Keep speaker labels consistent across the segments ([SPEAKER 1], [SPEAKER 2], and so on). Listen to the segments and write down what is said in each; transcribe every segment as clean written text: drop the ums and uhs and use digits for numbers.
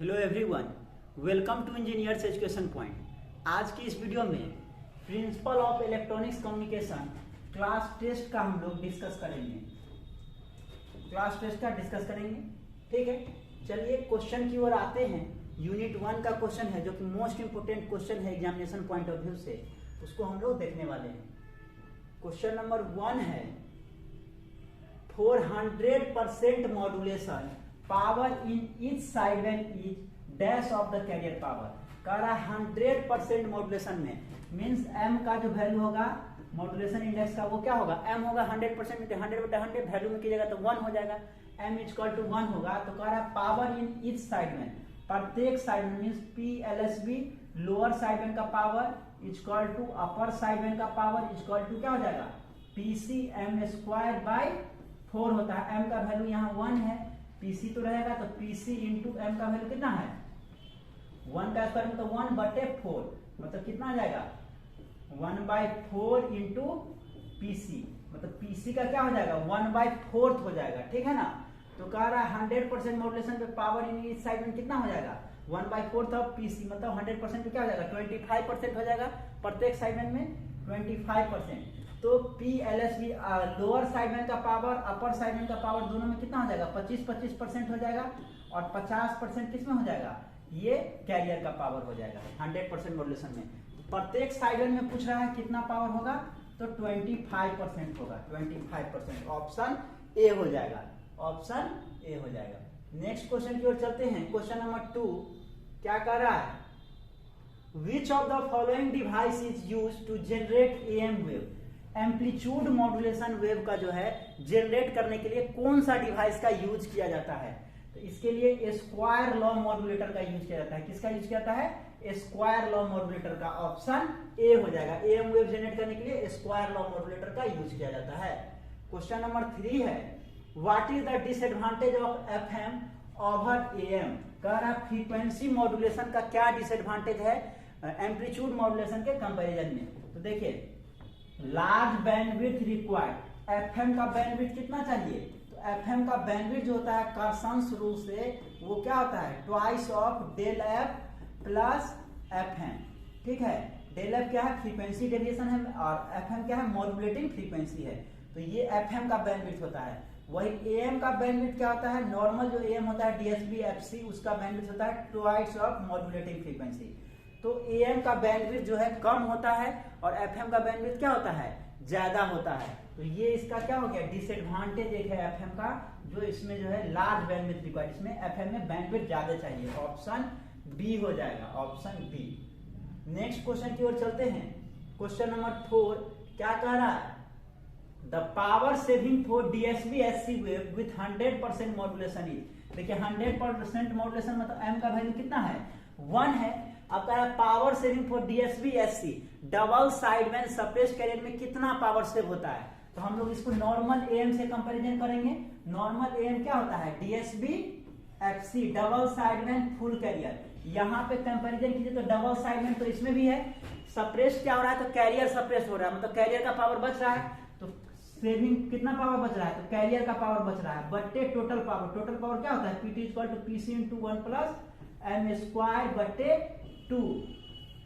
[SPEAKER 1] Hello everyone, welcome to engineers education point. आज की इस वीडियो में principle of electronics communication class test का हम लोग डिस्कस करेंगे। ठीक है, चलिए क्वेश्चन की ओर आते हैं। यूनिट 1 का क्वेश्चन है जो कि मोस्ट इंपोर्टेंट क्वेश्चन है एग्जामिनेशन पॉइंट ऑफ व्यू से, उसको हम लोग देखने वाले हैं। क्वेश्चन नंबर 1 है 400% modulation power in each side and each dash of the carrier power. कह रहा है 100% मॉड्यूलेशन में मींस m का जो वैल्यू होगा मॉड्यूलेशन इंडेक्स का वो क्या होगा, m होगा 100% में 100/100 वैल्यू में कीजिएगा तो 1 हो जाएगा, m इक्वल टू 1 होगा। तो कह रहा है पावर इन ईच साइड में, प्रत्येक साइड में मींस PLSB लोअर साइड का power equal to upper side का पावर इक्वल टू क्या हो जाएगा PC m²/4 होता है। m का वैल्यू यहाँ 1 है, PC तो रहेगा तो PC इंटू m का वैल्यू कितना है 1 का स्क्वायर मतलब 1/4 मतलब कितना आ जाएगा 1/4 इंटू PC मतलब PC का क्या हो जाएगा 1/4 हो जाएगा। ठीक है ना। तो कह रहा है 100% मॉड्यूलेशन पे पावर इन ईच साइड में कितना हो जाएगा 1/4 ऑफ PC मतलब 100% पे क्या हो जाएगा 25% हो जाएगा, प्रत्येक साइड में 25%। तो PLSB लोअर साइडमैन का पावर अपर साइडमैन का पावर दोनों में कितना हो जाएगा 25% हो जाएगा और 50% किस में हो जाएगा ये कैरियर का पावर हो जाएगा 100% मॉड्यूलेशन में। प्रत्येक साइडमैन में पूछ रहा है कितना पावर होगा तो 25% होगा, 25%। ऑप्शन ए हो जाएगा, ऑप्शन ए हो जाएगा। नेक्स्ट क्वेश्चन की ओर चलते हैं। क्वेश्चन नंबर 2 क्या कर रहा है which of the following device is used to generate AM wave. Amplitude modulation wave का जो है जनरेट करने के लिए कौन सा डिवाइस का यूज किया जाता है, तो इसके लिए स्क्वायर लॉ मॉड्यूलेटर का यूज किया जाता है। किसका यूज किया जाता है स्क्वायर लॉ मॉड्यूलेटर का। ऑप्शन ए हो जाएगा, AM वेव जनरेट करने के लिए स्क्वायर लॉ मॉड्यूलेटर का यूज किया जाता है। क्वेश्चन नंबर 3 है what is the disadvantage of FM over AM। कह रहा फ्रीक्वेंसी मॉड्यूलेशन का क्या डिसएडवांटेज है एम्पलीट्यूड मॉड्यूलेशन के कंपैरिजन में। तो देखिए लार्ज बैंडविड्थ रिक्वायर्ड, FM का बैंडविड्थ कितना चाहिए तो FM का बैंडविड्थ जो होता है कर्सन्स रूल से वो क्या होता है twice of del F plus FM। ठीक है, डेल F क्या है फ्रीक्वेंसी डेविएशन है और FM क्या है मॉड्यूलेटिंग फ्रीक्वेंसी है। तो ये FM का बैंडविड्थ होता है। वही AM का बैंडविड्थ क्या होता है नॉर्मल जो AM होता है DSB FC उसका बैंडविड्थ होता है ट्वाइस ऑफ मॉड्यूलेटिंग फ्रीक्वेंसी। तो AM का बैंडविड्थ जो है कम होता है और FM का बैंडविड्थ क्या होता है ज्यादा होता है। तो ये इसका क्या हो गया डिसएडवांटेज एक है FM का, जो इसमें जो है लार्ज बैंडविड्थ रिक्वायर्ड, इसमें FM में बैंडविड्थ ज्यादा चाहिए। ऑप्शन बी हो जाएगा, ऑप्शन बी। नेक्स्ट क्वेश्चन की ओर चलते हैं। क्वेश्चन नंबर 4 क्या कह रहा है the power saving for DSB SC wave with 100% modulation is. देखिए 100% मॉड्यूलेशन मतलब M का वैल्यू कितना है 1 है। अब कह रहा है power saving for DSB SC double Sidemen suppressed career में कितना पावर सेव होता है। तो हम लोग इसको नॉर्मल AM से कंपैरिजन करेंगे। नॉर्मल AM क्या होता है DSB FC double sideband full carrier. यहाँ पे कंपैरिजन कीजिए तो डबल साइडमैन तो इसमें भी है, सप्रेस्ड क्या हो रहा है तो कैरियर सप्रेस्ड हो रहा है मतलब कैरियर का पावर बच रहा है। तो सेविंग कितना पावर बच रहा है तो कैरियर का पावर बच रहा है बट्टे टोटल पावर। टोटल पावर क्या होता है PT equal to PC into 1 plus M²/2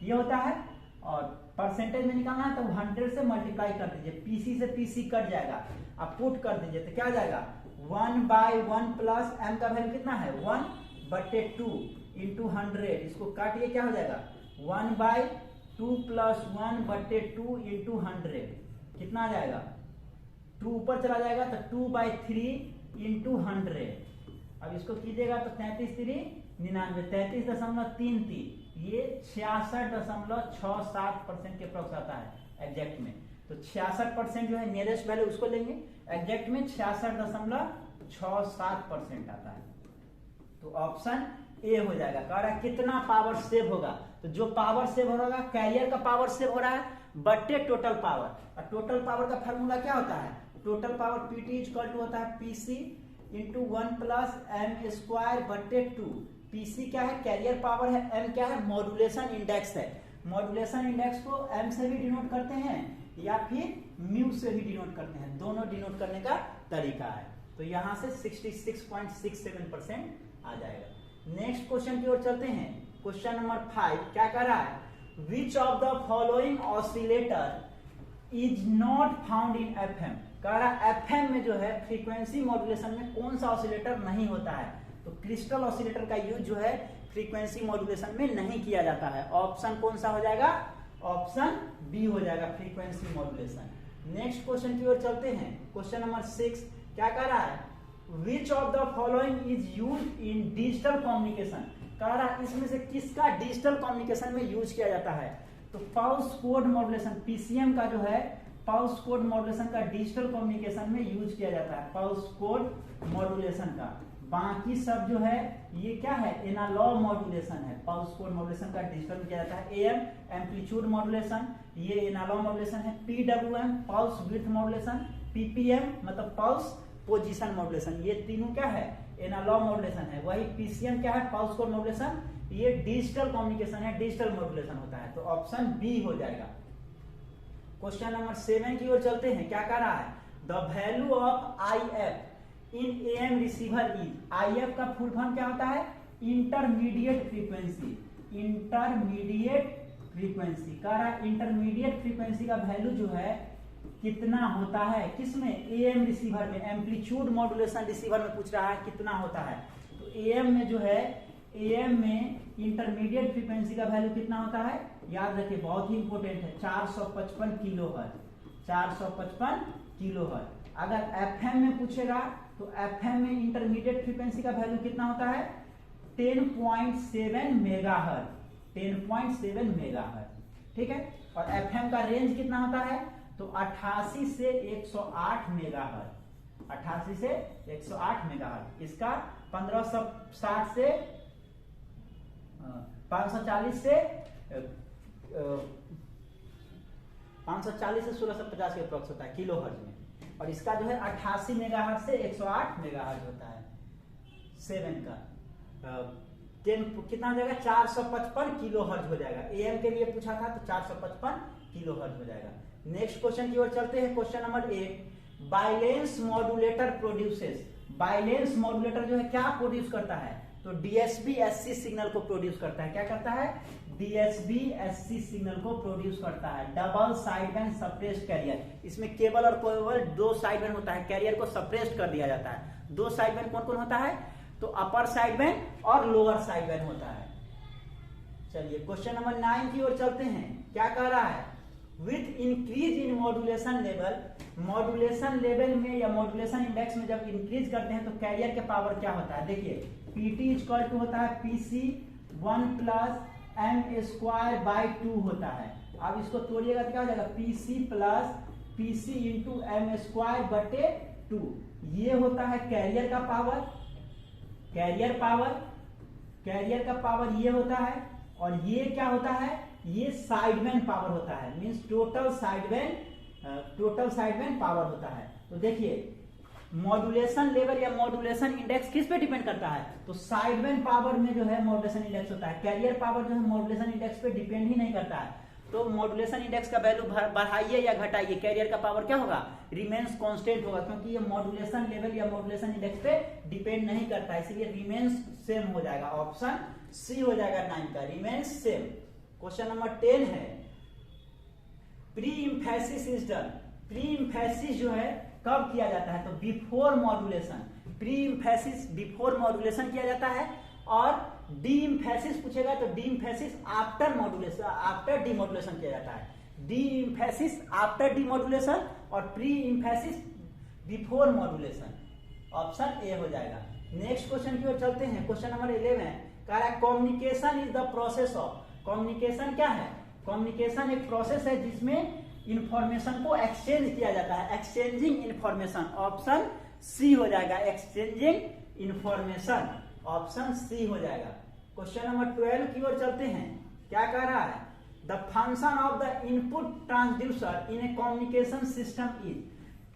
[SPEAKER 1] ये होता है। और परसेंटेज में निकालना है तो 100 से मल्टीप्लाई कर दीजिए, PC से PC कट जाएगा, अब पुट कर दीजिए तो क्या आ जाएगा 1/1 प्लस M का वैल्यू कितना है 1/2 इंटू 100। इसको काटिए क्या हो जाएगा 1/2 प्लस 1/2 इंटू 100 कितना आ जाएगा 2 ऊपर चला जाएगा तो 2/3 इंटू 100। अब इसको कीजिएगा तो 33×3 33.33 ये 66.67% के अप्रॉक्स आता है एग्जैक्ट में। तो 66% जो है नियरेस्ट वैल्यू उसको लेंगे, एग्जैक्ट में 66.67% आता है। तो ऑप्शन ए हो जाएगा। कह रहा है कितना पावर सेव होगा तो जो पावर सेव हो रहा है कैरियर का पावर सेव हो रहा है बट्टे टोटल पावर। और टोटल पावर का फॉर्मूला क्या होता है total power PT equal to होता है PC into 1 plus M²/2। PC क्या है कैरियर पावर है, M क्या है मॉड्यूलेशन इंडेक्स है। मॉड्यूलेशन इंडेक्स को M से भी डिनोट करते हैं या फिर म्यू से भी डिनोट करते हैं, दोनों डिनोट करने का तरीका है। तो यहां से 66.67% आ जाएगा। नेक्स्ट क्वेश्चन की ओर चलते हैं। क्वेश्चन नंबर 5 क्या कर रहा है, which of the following oscillator is not found in FM. कह रहा एफएम में जो है फ्रीक्वेंसी मॉड्यूलेशन में कौन सा ऑसिलेटर नहीं होता है। तो क्रिस्टल ऑसिलेटर का यूज जो है फ्रीक्वेंसी मॉड्यूलेशन में नहीं किया जाता है। ऑप्शन कौन सा हो जाएगा, ऑप्शन बी हो जाएगा, फ्रीक्वेंसी मॉड्यूलेशन। नेक्स्ट क्वेश्चन की ओर चलते हैं। क्वेश्चन नंबर 6 क्या कह रहा है, which of the following is use in digital communication. कह रहा है इसमें से किसका डिजिटल कम्युनिकेशन में यूज किया जाता है। तो पल्स कोड मॉड्यूलेशन, पीसीएम का जो है पल्स कोड मॉड्यूलेशन का डिजिटल कम्युनिकेशन में यूज किया जाता है, पल्स कोड मॉड्यूलेशन का। बाकी सब जो है ये क्या है, एनालॉग मॉड्यूलेशन है। पल्स कोड मॉड्यूलेशन का डिजिटल में किया जाता है। एएम एम्पलीट्यूड मॉड्यूलेशन, ये एनालॉग मॉड्यूलेशन है। PWM pulse width modulation, ppm मतलब पल्स पोजीशन मॉड्यूलेशन, ये तीनों क्या है, एनालॉग मॉड्यूलेशन है। वही पीसीएम क्या है, पल्स कोड मॉड्यूलेशन, ये डिजिटल कम्युनिकेशन है, डिजिटल मॉड्यूलेशन होता है। तो ऑप्शन बी हो जाएगा। क्वेश्चन नंबर 7 की ओर चलते हैं। क्या कह रहा है, the value of IF in am receiver is. If का फुल फॉर्म क्या होता है, इंटरमीडिएट फ्रीक्वेंसी, इंटरमीडिएट फ्रीक्वेंसी। कह रहा है इंटरमीडिएट फ्रीक्वेंसी का वैल्यू जो है कितना होता है, किसमें, एएम रिसीवर में। एम्पलीट्यूड मॉड्यूलेशन रिसीवर में पूछ रहा है कितना होता है। तो एएम में जो है, एएम में इंटरमीडिएट फ्रीक्वेंसी का वैल्यू कितना होता है, याद रखिए बहुत ही इंपॉर्टेंट है, 455 किलोहर्ट्ज, 455 किलोहर्ट्ज। अगर एफएम में पूछेगा तो एफएम में इंटरमीडिएट फ्रीक्वेंसी का वैल्यू कितना होता है, 10.7 मेगाहर्ट्ज, 10.7 मेगाहर्ट्ज, ठीक है। और एफएम का रेंज कितना होता है, तो 88 से 108 मेगाहर्ट्ज, 88 से 108 मेगाहर्ट्ज। इसका 1560 से 540 से 1650 के अप्रोक्स होता है किलोहर्ट्ज में। और इसका जो है 88 मेगाहर्ट्ज से 108 मेगाहर्ट्ज होता है। 7 का 10 कितना हो जाएगा, 455 किलोहर्ट्ज हो जाएगा। एएम के लिए पूछा था तो 455 किलोहर्ट्ज हो जाएगा। नेक्स्ट क्वेश्चन की ओर चलते हैं। Question number 8, balance modulator produces. Balance modulator जो है क्या प्रोड्यूस करता है, तो डीएसबी एससी सिग्नल को प्रोड्यूस करता है। क्या करता है, डीएसबी एससी सिग्नल को प्रोड्यूस करता है। डबल साइडबैंड सप्रेस्ड कैरियर, इसमें केवल और केवल 2 साइडबैंड होता है, कैरियर को सप्रेस्ड कर दिया जाता है। 2 साइडबैंड कौन कौन होता है, तो अपर साइडबैंड और लोअर साइडबैंड होता है। चलिए क्वेश्चन नंबर 9 की ओर चलते हैं। क्या कह रहा है, with increase in modulation level, modulation level में या मॉड्यूलेशन इंडेक्स में जब इंक्रीज करते हैं तो कैरियर के पावर क्या होता है। देखिए पीटी इक्वल टू होता है PC 1 plus M square by 2 होता है। अब इसको तोड़िएगा तो क्या हो जाएगा, PC plus PC into M square बटे 2। ये होता है कैरियर का पावर, कैरियर पावर, कैरियर का पावर ये होता है। और ये क्या होता है, ये साइडबैंड पावर होता है, मींस टोटल साइडबैंड पावर होता है। तो देखिए मॉड्यूलेशन लेवल या मॉड्यूलेशन इंडेक्स किस पे डिपेंड करता है, तो साइडबैंड पावर में जो है मॉड्यूलेशन इंडेक्स होता है। कैरियर पावर जो है मॉड्यूलेशन इंडेक्स पे डिपेंड ही नहीं करता है। तो मॉड्यूलेशन इंडेक्स का वैल्यू बढ़ाइए या घटाइए, कैरियर का पावर क्या होगा, रिमेन्स कांस्टेंट होगा, क्योंकि ये मॉड्यूलेशन लेवल या मॉड्यूलेशन इंडेक्स पे डिपेंड नहीं करता है, इसीलिए रिमेन्स सेम हो जाएगा। ऑप्शन सी हो जाएगा 9 का, रिमेन्स सेम। क्वेश्चन नंबर 10 है, pre emphasis is done. Pre emphasis जो है कब किया जाता है, तो before modulation. Pre emphasis before modulation किया जाता है। और डी इम्फेसिस पूछेगा तो D emphasis after modulation, after demodulation किया जाता है। डी इम्फेसिस आफ्टर डीमॉड्यूलेशन और pre emphasis before modulation. Option A हो जाएगा। नेक्स्ट क्वेश्चन की ओर चलते हैं। क्वेश्चन नंबर 11 कह रहा है communication is the process of. Communication क्या है, कम्युनिकेशन एक प्रोसेस है जिसमें इंफॉर्मेशन को एक्सचेंज किया जाता है, एक्सचेंजिंग इंफॉर्मेशन। ऑप्शन सी हो जाएगा, एक्सचेंजिंग इंफॉर्मेशन। ऑप्शन सी हो जाएगा। क्वेश्चन नंबर 12 की ओर चलते हैं। क्या कह रहा है, the function of the input transducer in A communication system is.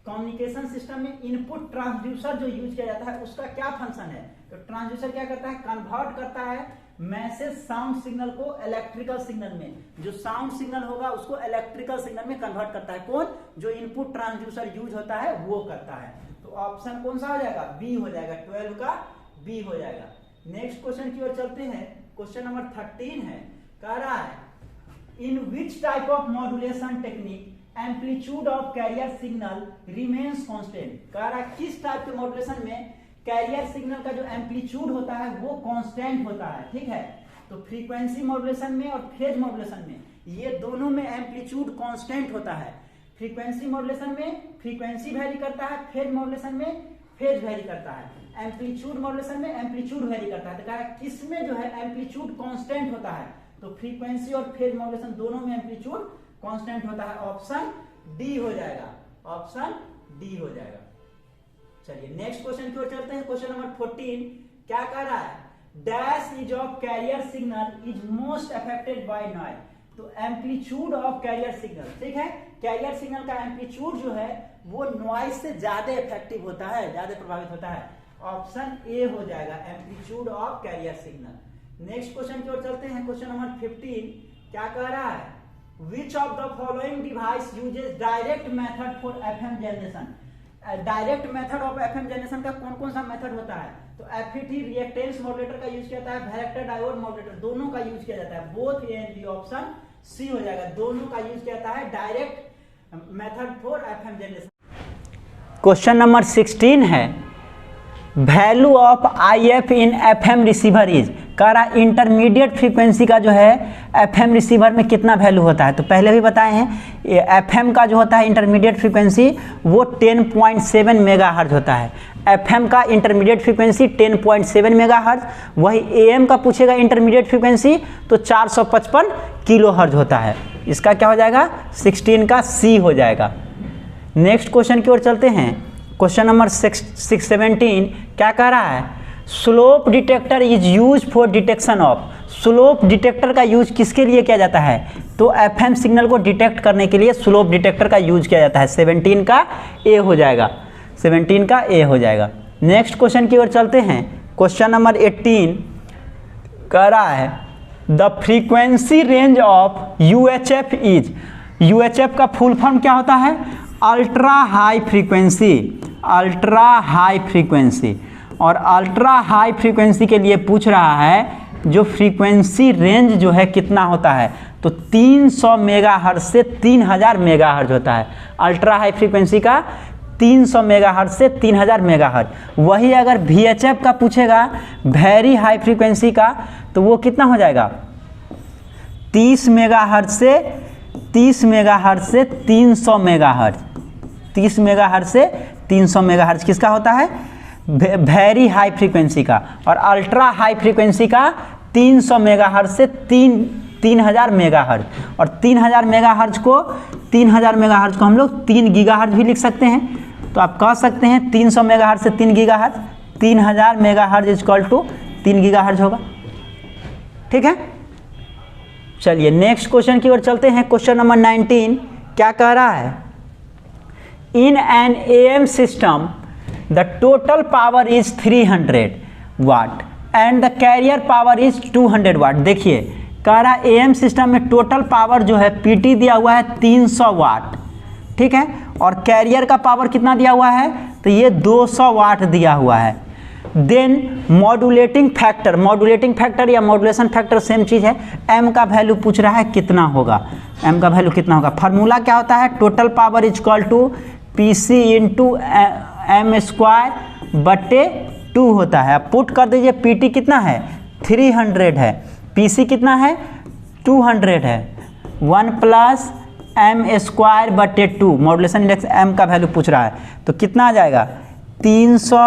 [SPEAKER 1] Communication system में इनपुट ट्रांसड्यूसर जो यूज किया जाता है उसका क्या फंक्शन है, तो ट्रांसड्यूसर क्या करता है, कन्वर्ट करता है मैसेज साउंड सिग्नल को इलेक्ट्रिकल सिग्नल में। जो साउंड सिग्नल होगा उसको इलेक्ट्रिकल सिग्नल में कन्वर्ट करता है। कौन, जो इनपुट ट्रांसड्यूसर यूज होता है वो करता है। तो ऑप्शन कौन सा हो जाएगा, बी हो जाएगा। 12 का बी हो जाएगा। नेक्स्ट क्वेश्चन की ओर चलते हैं। क्वेश्चन नंबर 13 है, कह रहा है in which type of modulation technique amplitude of carrier signal remains constant. कह रहा है किस टाइप के मॉड्यूलेशन में कैरियर सिग्नल का जो एम्पलीट्यूड होता है वो कांस्टेंट होता है। ठीक है, तो फ्रीक्वेंसी मॉड्यूलेशन में और फेज मॉड्यूलेशन में ये दोनों में एम्पलीट्यूड कांस्टेंट होता है। फ्रीक्वेंसी मॉड्यूलेशन में फ्रीक्वेंसी वेरी करता है, फेज मॉड्यूलेशन में फेज वेरी करता है, एम्पलीट्यूड मॉड्यूलेशन में एम्पलीट्यूड वेरी करता है। तो कह रहा है किसमें जो है एम्पलीट्यूड कांस्टेंट होता है, तो फ्रीक्वेंसी और फेज मॉड्यूलेशन दोनों में एम्पलीट्यूड कांस्टेंट होता है। ऑप्शन डी हो जाएगा, ऑप्शन डी हो जाएगा। चलिए नेक्स्ट क्वेश्चन की ओर चलते हैं। क्वेश्चन नंबर 14 क्या कह रहा है, dash is of carrier signal is most affected by noise. तो एम्पलीट्यूड ऑफ कैरियर सिग्नल, ठीक है, कैरियर सिग्नल का एम्पलीट्यूड जो है वो नॉइज से ज्यादा इफेक्टिव होता है, ज्यादा प्रभावित होता है। ऑप्शन ए हो जाएगा, amplitude of carrier signal. Next question की ओर चलते हैं। क्वेश्चन नंबर 15 क्या कह रहा है, which of the following device uses direct method for FM generation. Direct method of FM generation का कौन कौन सा मेथड होता है, तो एफईटी रिएक्टेंस मॉड्यूलेटर का यूज किया जाता है, वैरेक्टर डायोड मॉड्यूलेटर दोनों का यूज किया जाता है। Both A and B, option C हो जाएगा, दोनों का यूज किया जाता है direct method for FM generation. Question number 16 है, value of IF in FM receiver is. कह रहा इंटरमीडिएट फ्रीक्वेंसी का जो है एफएम रिसीवर में कितना वैल्यू होता है। तो पहले भी बताए हैं एफएम का जो होता है इंटरमीडिएट फ्रीक्वेंसी वो 10.7 मेगाहर्ट्ज होता है। एफएम का इंटरमीडिएट फ्रीक्वेंसी 10.7 मेगाहर्ट्ज, वही एएम का पूछेगा इंटरमीडिएट फ्रीक्वेंसी तो 455 किलोहर्ट्ज होता है। इसका क्या हो जाएगा, 16 का सी हो जाएगा। नेक्स्ट क्वेश्चन की ओर चलते हैं। क्वेश्चन नंबर 617 क्या कह रहा है, slope detector is use for detection of. Slope detector का यूज किसके लिए किया जाता है, तो एफएम सिग्नल को डिटेक्ट करने के लिए स्लोप डिटेक्टर का यूज किया जाता है। 17 का ए हो जाएगा, 17 का ए हो जाएगा। नेक्स्ट क्वेश्चन की ओर चलते हैं। क्वेश्चन नंबर 18 कह रहा है the frequency range of UHF is. UHF का फुल फॉर्म क्या होता है, ultra high frequency, ultra high frequency. और अल्ट्रा हाई फ्रीक्वेंसी के लिए पूछ रहा है जो फ्रीक्वेंसी रेंज जो है कितना होता है, तो 300 मेगाहर्ट्ज से 3000 मेगाहर्ट्ज होता है। अल्ट्रा हाई फ्रीक्वेंसी का 300 मेगाहर्ट्ज से 3000 मेगाहर्ट्ज। वही अगर वीएचएफ का पूछेगा वेरी हाई फ्रीक्वेंसी का तो वो कितना हो जाएगा, 30 मेगाहर्ट्ज से 300 मेगाहर्ट्ज। 30 मेगाहर्ट्ज से 300 मेगाहर्ट्ज किसका होता है, वेरी हाई फ्रीक्वेंसी का। और अल्ट्रा हाई फ्रीक्वेंसी का 300 मेगाहर्ट्ज से 3000 मेगाहर्ट्ज। और 3000 मेगाहर्ट्ज को हम लोग 3 गीगाहर्ट्ज भी लिख सकते हैं। तो आप कह सकते हैं 300 मेगाहर्ट्ज से 3 gigahertz, 3000 megahertz equal to 3 gigahertz होगा। ठीक है, चलिए नेक्स्ट क्वेश्चन की ओर चलते हैं। क्वेश्चन नंबर 19 क्या कह रहा है, in an AM system the total power is 300 watt and the carrier power is 200 watt. देखिए कह रहा है एएम सिस्टम में टोटल पावर जो है पीटी दिया हुआ है 300 वाट, ठीक है, और कैरियर का पावर कितना दिया हुआ है, तो ये 200 वाट दिया हुआ है। देन मॉड्यूलेटिंग फैक्टर या मॉड्यूलेशन फैक्टर सेम चीज़ है। एम का वैल्यू पूछ रहा है कितना होगा, एम का वैल्यू कितना होगा। फार्मूला क्या होता है, total power is equal to PC into M square बटे 2 होता है। आप पुट कर दीजिए, पीटी कितना है 300 है, पीसी कितना है 200 है, 1 प्लस एम स्क्वायर बटे 2। मॉड्यूलेशन इंडेक्स एम का वैल्यू पूछ रहा है तो कितना आ जाएगा 300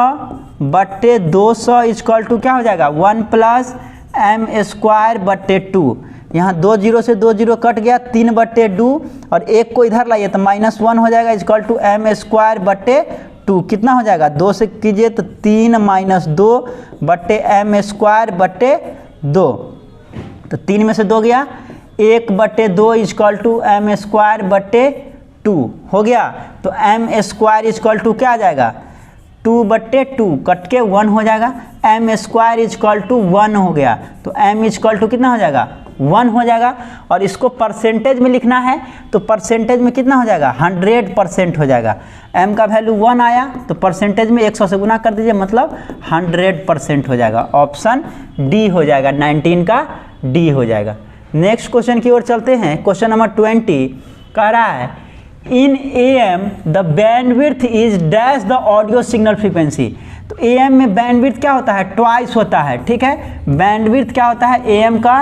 [SPEAKER 1] बटे 200 इक्वल टू क्या हो जाएगा 1 प्लस एम स्क्वायर बटे 2। यहाँ 2 जीरो से 2 जीरो कट गया, 3 बटे 2 और 1 को इधर लाइए तो -1 हो जाएगा इक्वल टू एम स्क्वायर बटे 2। कितना हो जाएगा 2 से कीजिए तो 3 - 2 बटे एम स्क्वायर बटे 2। तो 3 में से 2 गया, 1 बटे 2 इक्वल टू एम स्क्वायर बटे 2 हो गया। तो एम स्क्वायर इक्वल टू क्या आ जाएगा 2 बटे 2 कट के 1 हो जाएगा, एम स्क्वायर इक्वल टू 1 हो गया। तो एम इक्वल टू कितना हो जाएगा 1 हो जाएगा। और इसको परसेंटेज में लिखना है तो परसेंटेज में कितना हो जाएगा, 100% हो जाएगा। m का वैल्यू 1 आया तो परसेंटेज में 100 से गुना कर दीजिए, मतलब 100% हो जाएगा। ऑप्शन डी हो जाएगा, 19 का डी हो जाएगा। नेक्स्ट क्वेश्चन की ओर चलते हैं। क्वेश्चन नंबर 20 कह रहा है इन AM the bandwidth is dash the audio signal frequency. तो AM में बैंडविड्थ क्या होता है, ट्वाइस होता है, ठीक है। बैंडविड्थ क्या होता है AM का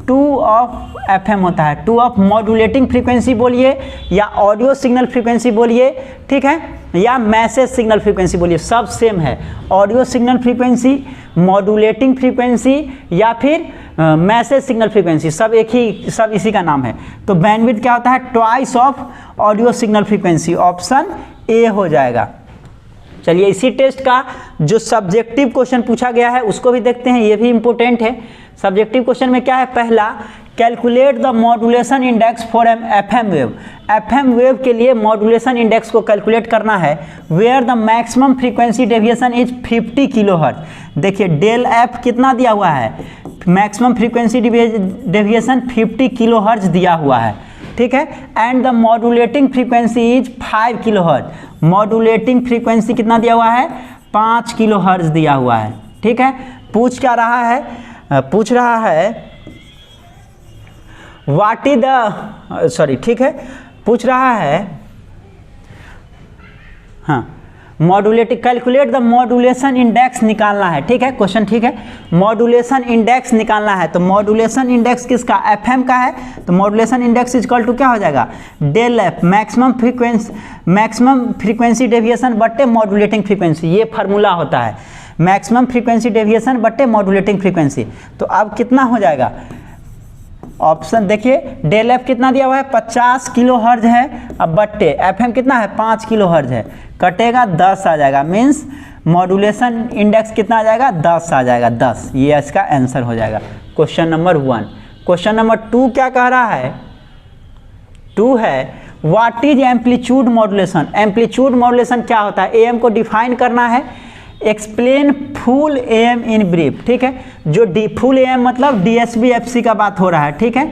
[SPEAKER 1] 2 ऑफ FM होता है, 2 ऑफ मॉड्यूलेटिंग फ्रीक्वेंसी बोलिए या ऑडियो सिग्नल फ्रीक्वेंसी बोलिए, ठीक है, या मैसेज सिग्नल फ्रीक्वेंसी बोलिए, सब सेम है। Audio signal frequency, modulating frequency या फिर मैसेज सिग्नल फ्रीक्वेंसी, सब एक ही, सब इसी का नाम है। तो बैंडविड्थ क्या होता है, twice of audio signal frequency. Option A हो जाएगा। चलिए इसी टेस्ट का जो सब्जेक्टिव क्वेश्चन पूछा गया है उसको भी देखते हैं, ये भी इंपॉर्टेंट है। सब्जेक्टिव क्वेश्चन में क्या है, पहला calculate the modulation index for FM wave. FM wave के लिए मॉड्यूलेशन इंडेक्स को कैलकुलेट करना है। Where the maximum frequency deviation is 50 kilohertz. देखिए डेल एफ कितना दिया हुआ है, मैक्सिमम फ्रीक्वेंसी डेविएशन 50 किलोहर्ट्ज दिया हुआ है, ठीक है। And the modulating frequency is 5 kilohertz. Modulating frequency कितना दिया हुआ है, 5 किलोहर्ट्ज दिया हुआ है, ठीक है। पूछ क्या रहा है, पूछ रहा है व्हाट इज द, सॉरी ठीक है, पूछ रहा है हाँ modulating, calculate the modulation index निकालना है, ठीक है। क्वेश्चन ठीक है, मॉड्यूलेशन इंडेक्स निकालना है। तो मॉड्यूलेशन इंडेक्स किसका, FM का है। तो मॉड्यूलेशन इंडेक्स इक्वल टू क्या हो जाएगा, del F, maximum frequency deviation बट्टे मॉड्यूलेटिंग फ्रीक्वेंसी, ये फार्मूला होता है, मैक्सिमम फ्रीक्वेंसी डेविएशन बट्टे मॉड्यूलेटिंग फ्रीक्वेंसी। तो अब कितना हो जाएगा, ऑप्शन देखिए डेल एफ कितना दिया हुआ है, 50 किलोहर्ट्ज है, अब बट्टे FM कितना है, 5 किलोहर्ट्ज है, कटेगा 10 आ जाएगा। मीन्स मॉड्यूलेशन इंडेक्स कितना आ जाएगा, 10 आ जाएगा, 10। ये इसका आंसर हो जाएगा क्वेश्चन नंबर 1। क्वेश्चन नंबर 2 क्या कह रहा है, 2 है what is amplitude modulation. Amplitude modulation क्या होता है, AM को डिफाइन करना है। Explain full AM in brief, ठीक है। जो फुल AM मतलब DSB FC का बात हो रहा है, ठीक है,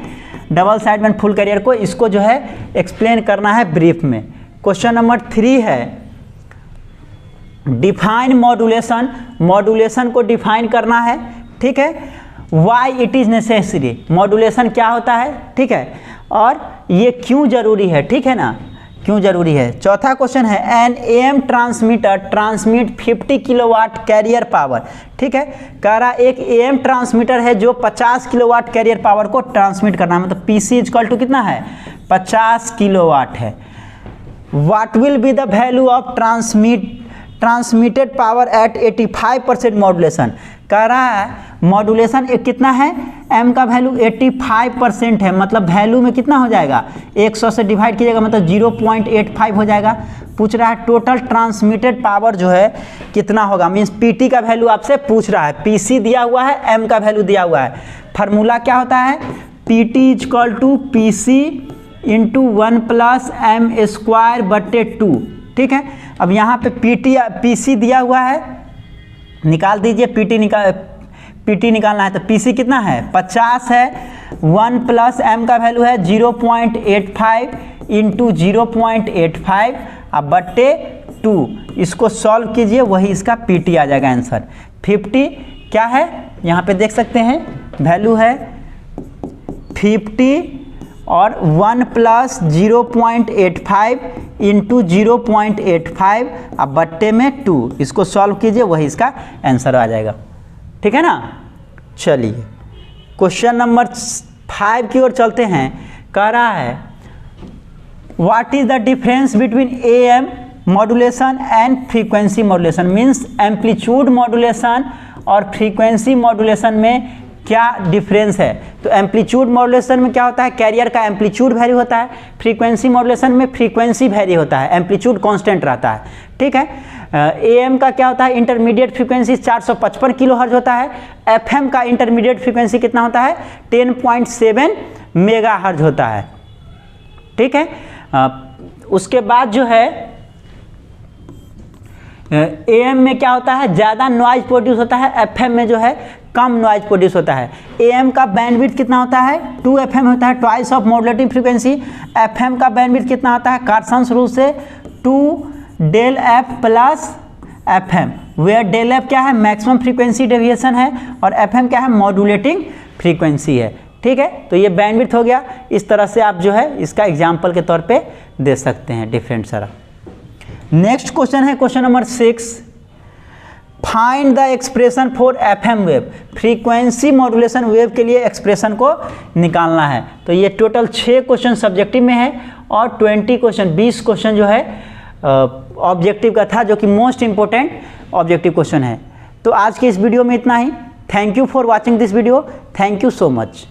[SPEAKER 1] डबल साइड में फुल कैरियर को, इसको जो है एक्सप्लेन करना है ब्रीफ में। क्वेश्चन नंबर 3 है डिफाइन मॉड्यूलेशन। मॉड्यूलेशन को डिफाइन करना है, ठीक है। Why it is necessary, modulation क्या होता है, ठीक है, और ये क्यों जरूरी है, ठीक है ना, क्यों जरूरी है। चौथा क्वेश्चन है an AM transmitter transmit 50 kilowatt carrier power, ठीक है। कह रहा एक AM ट्रांसमीटर है जो 50 किलोवाट कैरियर पावर को ट्रांसमिट करना है, मतलब PC इक्वल टू कितना है, 50 किलोवाट है। What will be the value of transmitted power at 85% modulation. कह रहा है मॉड्यूलेशन कितना है, M का वैल्यू 85% है, मतलब वैल्यू में कितना हो जाएगा, 100 से डिवाइड कीजिएगा मतलब 0.85 हो जाएगा। पूछ रहा है टोटल ट्रांसमिटेड पावर जो है कितना होगा, मीन्स PT का वैल्यू आपसे पूछ रहा है। PC दिया हुआ है, M का वैल्यू दिया हुआ है। फार्मूला क्या होता है, PT equal to PC into 1 + M² बट्टे 2, ठीक है। अब यहाँ पे PC दिया हुआ है, निकाल दीजिए, PT निकालना है। तो PC कितना है, 50 है, 1 + M का वैल्यू है 0.85 इंटू 0.85 अब बट्टे 2, इसको सॉल्व कीजिए, वही इसका PT आ जाएगा आंसर। 50 क्या है, यहाँ पे देख सकते हैं वैल्यू है 50 और 1 + 0.85 इंटू 0.85 अब बट्टे में 2, इसको सॉल्व कीजिए, वही इसका आंसर आ जाएगा, ठीक है ना। चलिए क्वेश्चन नंबर 5 की ओर चलते हैं। कह रहा है what is the difference between AM modulation and frequency modulation. Means amplitude modulation और फ्रीक्वेंसी मॉड्यूलेशन में क्या डिफरेंस है। तो एम्पलीट्यूड मॉड्यूलेशन में क्या होता है, कैरियर का एम्पलीट्यूड वैरी होता है। फ्रीक्वेंसी मॉड्यूलेशन में फ्रीक्वेंसी वैरी होता है, एम्पलीट्यूड कांस्टेंट रहता है, ठीक है। AM का क्या होता है, इंटरमीडिएट फ्रीक्वेंसी 455 किलोहर्ट्ज होता है। FM का इंटरमीडिएट फ्रीक्वेंसी कितना होता है, 10.7 मेगाहर्ट्ज होता है, ठीक है। उसके बाद जो है AM में क्या होता है, ज़्यादा नॉइज प्रोड्यूस होता है, FM में जो है कम नॉइज प्रोड्यूस होता है। AM का बैंडविड्थ कितना होता है 2 FM होता है, twice of modulating frequency. FM का बैंडविड्थ कितना होता है कार्सन्स रूल से 2 del F plus FM, where del F क्या है मैक्सिमम फ्रीक्वेंसी डेविएशन है और FM क्या है मॉड्यूलेटिंग फ्रीक्वेंसी है। ठीक है, तो ये बैंडविड्थ हो गया। इस तरह से आप जो है इसका एग्जाम्पल के तौर पे दे सकते हैं डिफरेंट सारा। नेक्स्ट क्वेश्चन है question number 6, find the expression for FM wave. Frequency modulation wave के लिए एक्सप्रेशन को निकालना है। तो ये टोटल 6 क्वेश्चन सब्जेक्टिव में है और 20 क्वेश्चन 20 क्वेश्चन जो है ऑब्जेक्टिव का था, जो कि मोस्ट इंपॉर्टेंट ऑब्जेक्टिव क्वेश्चन है। तो आज के इस वीडियो में इतना ही। Thank you for watching this video. Thank you so much.